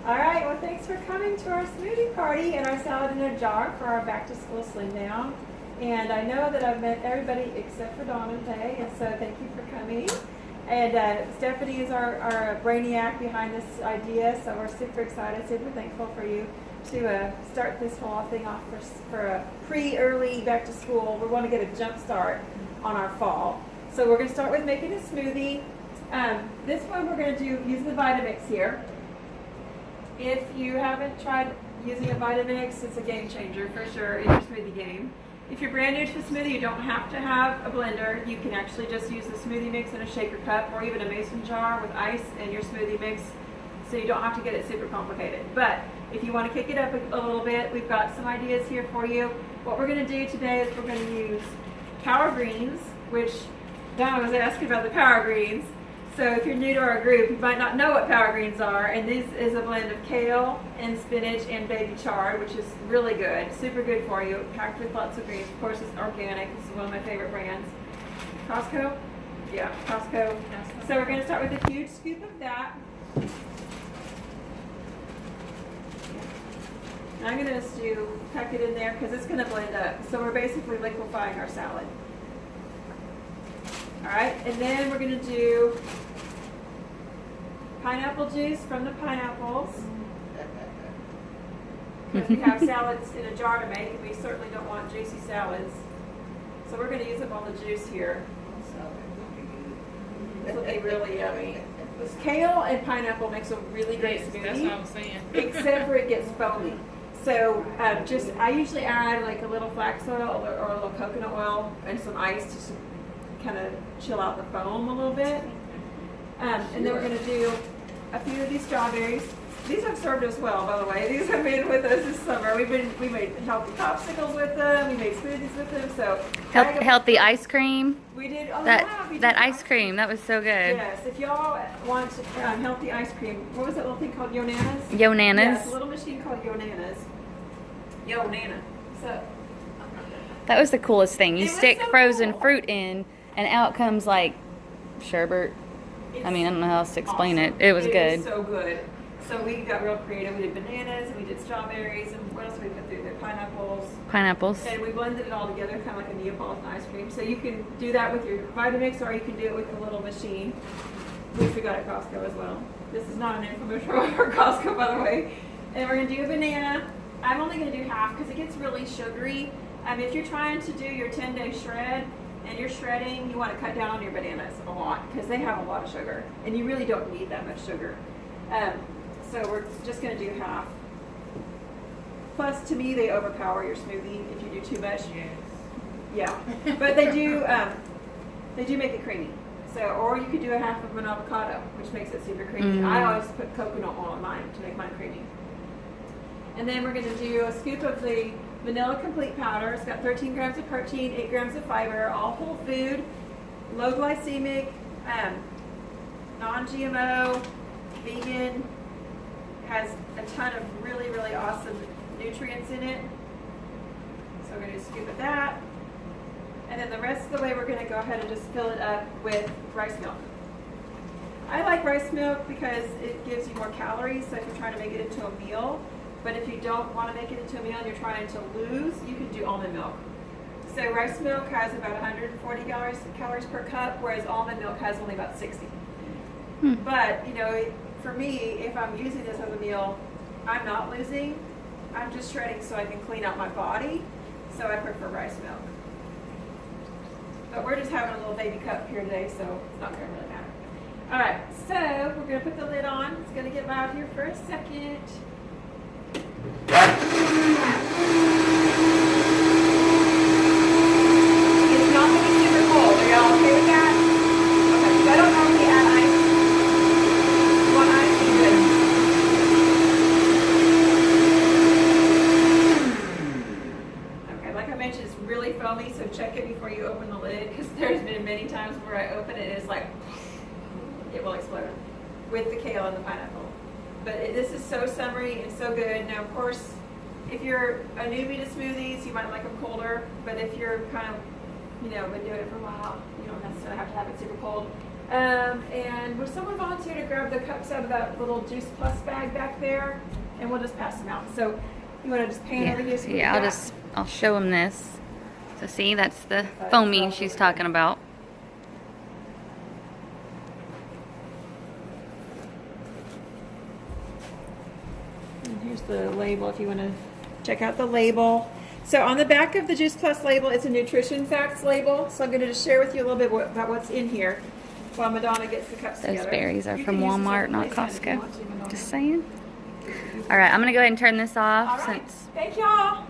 All right, well, thanks for coming to our smoothie party and our salad in a jar for our back to school slim down. And I know that I've met everybody except for Dawn today, and so thank you for coming. And Stephanie is our brainiac behind this idea, so we're super excited, super thankful for you to start this whole thing off for a pre-early back to school. We want to get a jump start on our fall. So we're going to start with making a smoothie. This one we're going to use the Vitamix here. If you haven't tried using a Vitamix, it's a game changer for sure in your smoothie game. If you're brand new to the smoothie, you don't have to have a blender. You can actually just use the smoothie mix in a shaker cup or even a mason jar with ice and your smoothie mix, so you don't have to get it super complicated. But if you want to kick it up a little bit, we've got some ideas here for you. What we're going to do today is we're going to use Power Greens, which Donna was asking about the Power Greens. So if you're new to our group, you might not know what Power Greens are, and this is a blend of kale and spinach and baby chard, which is really good, super good for you, packed with lots of greens. Of course, it's organic. This is one of my favorite brands. Costco? Yeah, Costco. So we're going to start with a huge scoop of that. And I'm going to just pack it in there because it's going to blend up. So we're basically liquefying our salad. All right, and then we're going to do pineapple juice from the pineapples. Because we have salads in a jar to make, and we certainly don't want juicy salads. So we're going to use up all the juice here. This will be really yummy. This kale and pineapple makes a really great smoothie. That's what I'm saying. Except for it gets foamy. So I usually add like a little flax oil or a little coconut oil and some ice to kind of chill out the foam a little bit. And then we're going to do a few of these strawberries. These have served us well, by the way. These have been with us this summer. We made healthy popsicles with them. We made smoothies with them. So healthy ice cream. We did. Oh, That yeah, we did that ice cream, that was so good. Yes. If y'all want healthy ice cream, what was that little thing called? Yonanas. Yonanas. Yes, a little machine called Yonanas. Yonana. So That was the coolest thing. You It was stick so frozen cool. fruit in, and out comes like sherbet. I mean, I don't know how else to explain it. It was good. Was so good. So we got real creative. We did bananas, and we did strawberries, and what else did we put through there? Pineapples. Pineapples. And we blended it all together, kind of like a Neapolitan ice cream. So you can do that with your Vitamix, or you can do it with the little machine, which we got at Costco as well. This is not an infomercial for Costco, by the way. And we're going to do a banana. I'm only going to do half because it gets really sugary. If you're trying to do your 10-day shred and you're shredding, you want to cut down on your bananas a lot because they have a lot of sugar, and you really don't need that much sugar. So we're just going to do half. Plus, to me, they overpower your smoothie if you do too much. Yes. Yeah, but they do make it creamy. So, or you could do a half of an avocado, which makes it super creamy. I always put coconut oil in mine to make mine creamy. And then we're going to do a scoop of the Vanilla Complete powder. It's got 13 grams of protein, 8 grams of fiber, all whole food, low glycemic, non-GMO, vegan, has a ton of really, really awesome nutrients in it. So we're going to do a scoop of that. And then the rest of the way, we're going to go ahead and just fill it up with rice milk. I like rice milk because it gives you more calories, so if you're trying to make it into a meal. But if you don't want to make it into a meal and you're trying to lose, you can do almond milk. So rice milk has about 140 calories per cup, whereas almond milk has only about 60. But, for me, if I'm using this as a meal, I'm not losing. I'm just shredding so I can clean out my body. So I prefer rice milk. But we're just having a little baby cup here today, so it's not going to really matter. All right, so we're going to put the lid on. It's going to get loud here for a second. It's not going to be super cold. Are y'all okay with that? Okay, so I don't normally add ice. You want ice? You're good. Okay, like I mentioned, it's really foamy, so check it before you open the lid, because there's been many times where I open it and it's like, it will explode with the kale and the pineapple. But this is so summery and so good. Now, of course, if you're a newbie to smoothies, you might like them colder. But if you're kind of, been doing it for a while, you don't necessarily have to have it super cold. And would someone volunteer to grab the cups out of that little Juice Plus bag back there? And we'll just pass them out. So you want to just pan over here? So Yeah, I'll show them this. So see, that's the foaming she's talking about. And here's the label if you want to check out the label. So on the back of the Juice Plus label, it's a nutrition facts label. So I'm going to just share with you a little bit about what's in here while Madonna gets the cups Those together. berries are You from can use this Walmart, as a not place mat if you Costco. want to, Madonna. Just saying. All right, I'm gonna go ahead and turn this off All right. since Thank y'all.